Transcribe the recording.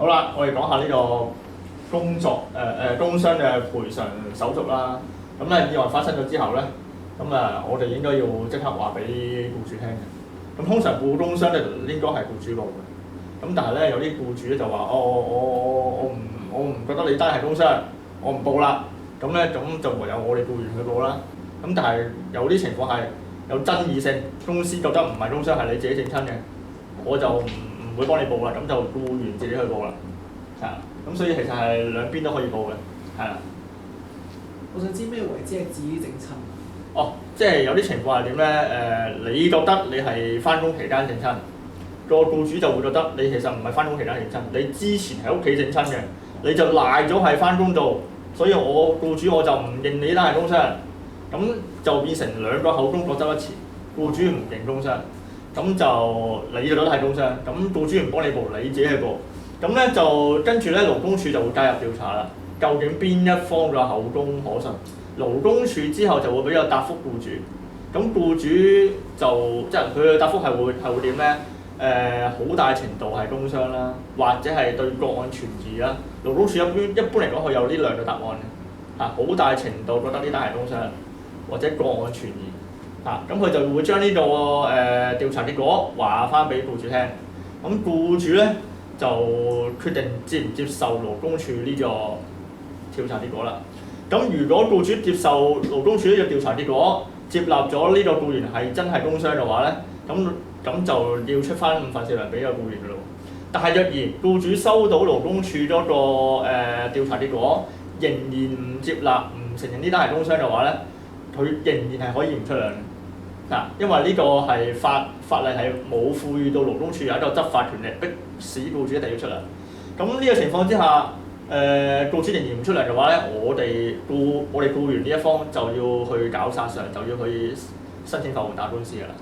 好啦，我哋講下呢個工傷嘅賠償手續啦。咁咧意外發生咗之後咧，我哋應該要即刻話俾僱主聽嘅。咁通常報工傷咧應該係僱主報嘅。咁但係咧有啲僱主咧就話：我唔覺得你單係工傷，我唔報啦。咁就唯有我哋僱員去報啦。咁但係有啲情況係有爭議性，公司覺得唔係工傷係你自己整親嘅，我就唔會幫你報啦。咁就僱員自己去報啦。咁所以其實係兩邊都可以報嘅，係啦。我想知咩為之係自己整親？哦，即係有啲情況係點咧？你覺得你係翻工期間整親，個僱主就會覺得你其實唔係翻工期間整親，你之前喺屋企整親嘅，你就賴咗係翻工度，所以我僱主我就唔認你單係工傷，咁就變成兩個口供各執一詞，僱主唔認工傷，咁就你覺得係工傷，咁僱主唔幫你報，你自己去報，咁咧就跟住咧勞工處就會介入調查啦，究竟邊一方嘅口供可信？勞工處之後就會俾個答覆僱主，咁僱主就即係佢嘅答覆係會點咧？好大程度係工傷啦，或者係對個案存疑啦。勞工處一般嚟講，佢有呢兩個答案嘅，好大程度覺得呢單係工傷，或者個案存疑，咁佢就會將呢個調查結果話翻俾僱主聽，咁僱主咧就決定接唔接受勞工處呢個調查結果啦。咁如果僱主接受勞工處呢個調查結果，接納咗呢個僱員係真係工傷嘅話咧，咁就要出翻5份4糧俾個僱員嘅咯。但係若然僱主收到勞工處嗰個調查結果，仍然唔接納、唔承認呢單係工傷嘅話咧，佢仍然係可以唔出糧嘅。因為呢個係法例係冇賦予到勞工處有一個執法權力，逼使僱主一定要出糧。咁呢個情況之下，僱主仍然唔出糧嘅話咧，我哋僱員呢一方就要去搞殺償，就要去申請法援打官司㗎啦。